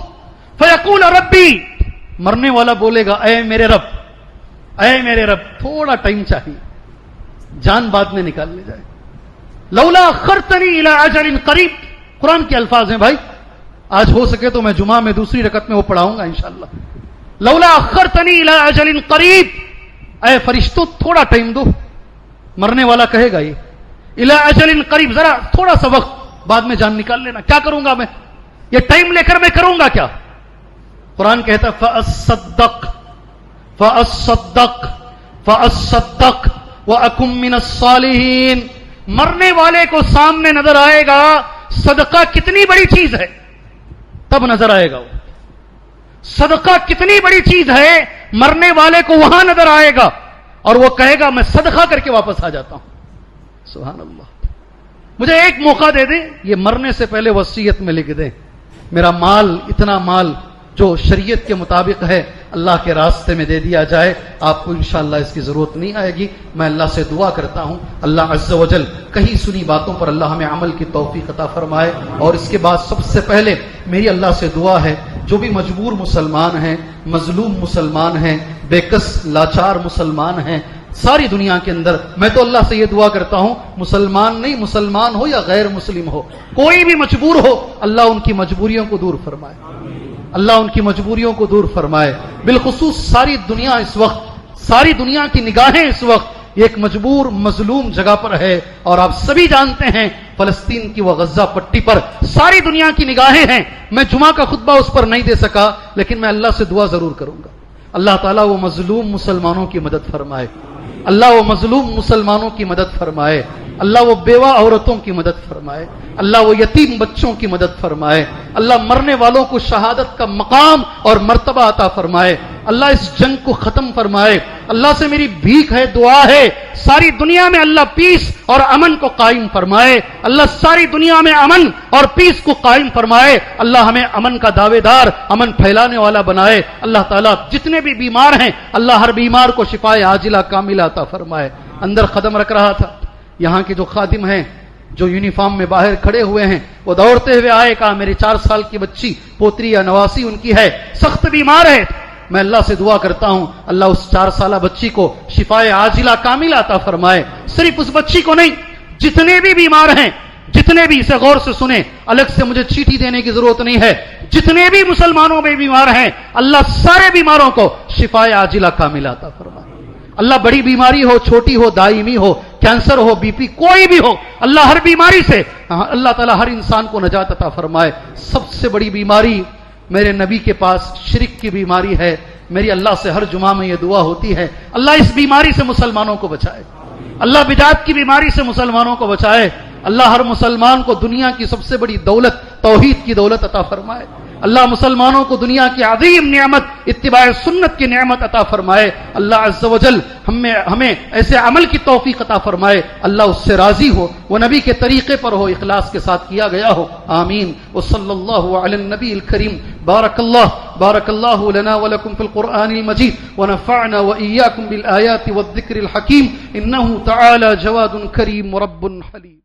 فیقول ربی، مرنے والا بولے گا اے میرے رب، اے میرے رب. تھوڑا ٹائم چاہیے، جان بعد میں نکال لے جائے. لولا اخرتنی الی اجل قریب، قرآن کے الفاظ ہیں بھائی. آج ہو سکے تو میں جمعہ میں دوسری رکعت میں وہ پڑھاؤں گا انشاءاللہ. لولا اخرتنی الی اجل قریب، اے فرشتوں تھوڑا ٹائم دو. مرنے والا کہے گا یہ الی اجل قریب، ذرا تھوڑا سا وقت، بعد میں جان نکال لینا. کیا کروں گا میں؟ یہ ٹائم لے کر میں کروں گا کیا؟ قرآن کہتا ہے فَأَصَّدَّقْ فَأَصَّدَّقْ فَأَصَّدَّقْ وَأَكُن مِّنَ الصَّالِحِينَ. مرنے والے کو سامنے نظر آئے گا صدقہ کتنی بڑی چیز ہے، تب نظر آئے گا. وہ صدقہ کتنی بڑی چیز ہے، مرنے والے کو وہاں نظر آئے گا اور وہ کہے گا میں صدقہ کر کے واپس آ جاتا ہوں. سبحان اللہ. مجھے ایک موقع دے دیں، یہ مرنے سے پہلے وصیت میں لکھ دیں میرا مال، اتنا مال جو شریعت کے مطابق ہے اللہ کے راستے میں دے دیا جائے. آپ کو انشاءاللہ اس کی ضرورت نہیں آئے گی. میں اللہ سے دعا کرتا ہوں اللہ عز و جل کہیں سنی باتوں پر اللہ ہمیں عمل کی توفیق عطا فرمائے. اور اس کے بعد سب سے پہلے میری اللہ سے دعا ہے جو بھی مجبور مسلمان ہیں, مظلوم مسلمان ہیں, بے کس لاچار مسلمان ہیں ساری دنیا کے اندر, میں تو اللہ سے یہ دعا کرتا ہوں مسلمان نہیں, مسلمان ہو یا غیر مسلم ہو, کوئی بھی مجبور ہو, اللہ ان کی مجبوریوں کو دور فرمائے, اللہ ان کی مجبوریوں کو دور فرمائے. بالخصوص ساری دنیا اس وقت, ساری دنیا کی نگاہیں اس وقت ایک مجبور مظلوم جگہ پر ہے. اور آپ سبھی جانتے ہیں فلسطین کی وہ غزہ پٹی پر ساری دنیا کی نگاہیں ہیں. میں جمعہ کا خطبہ اس پر نہیں دے سکا, لیکن میں اللہ سے دعا ضرور کروں گا اللہ تعالیٰ وہ مظلوم مسلمانوں کی مدد فرمائے, اللہ وہ مظلوم مسلمانوں کی مدد فرمائے, اللہ وہ بیوہ عورتوں کی مدد فرمائے, اللہ وہ یتیم بچوں کی مدد فرمائے, اللہ مرنے والوں کو شہادت کا مقام اور مرتبہ عطا فرمائے, اللہ اس جنگ کو ختم فرمائے. اللہ سے میری بھیک ہے, دعا ہے, ساری دنیا میں اللہ پیس اور امن کو قائم فرمائے, اللہ ساری دنیا میں امن اور پیس کو قائم فرمائے, اللہ ہمیں امن کا دعوے دار, امن پھیلانے والا بنائے. اللہ تعالیٰ جتنے بھی بیمار ہیں اللہ ہر بیمار کو شفائے عاجلہ کاملہ عطا فرمائے. اندر قدم رکھ رہا تھا, یہاں کے جو خادم ہیں جو یونیفارم میں باہر کھڑے ہوئے ہیں وہ دوڑتے ہوئے آئے, کہا میری 4 سال کی بچی پوتری یا نواسی ان کی ہے, سخت بیمار ہے. میں اللہ سے دعا کرتا ہوں اللہ اس 4 سالہ بچی کو شفائے عاجلہ کاملہ عطا فرمائے. صرف اس بچی کو نہیں, جتنے بھی بیمار ہیں, جتنے بھی, اسے غور سے سنیں, الگ سے مجھے چیٹھی دینے کی ضرورت نہیں ہے, جتنے بھی مسلمانوں میں بیمار ہیں اللہ سارے بیماروں کو شفائے عاجلہ کاملہ عطا فرمائے. اللہ بڑی بیماری ہو, چھوٹی ہو, دائمی ہو, کینسر ہو, بی پی, کوئی بھی ہو, اللہ ہر بیماری سے اللہ تعالیٰ ہر انسان کو نجات عطا فرمائے. سب سے بڑی بیماری میرے نبی کے پاس شرک کی بیماری ہے. میری اللہ سے ہر جمعہ میں یہ دعا ہوتی ہے اللہ اس بیماری سے مسلمانوں کو بچائے, اللہ بدعت کی بیماری سے مسلمانوں کو بچائے, اللہ ہر مسلمان کو دنیا کی سب سے بڑی دولت توحید کی دولت عطا فرمائے, اللہ مسلمانوں کو دنیا کی عظیم نعمت اتباع سنت کی نعمت عطا فرمائے. اللہ عز و جل ہمیں ایسے عمل کی توفیق عطا فرمائے اللہ اس سے راضی ہو, وہ نبی کے طریقے پر ہو, اخلاص کے ساتھ کیا گیا ہو. آمین. وصلی اللہ علی النبی الکریم. بارک اللہ لنا ولکم فی القرآن المجید ونفعنا وإیاکم بالآیات والذکر الحکیم. انہ تعالی جواد کریم رب حلیم.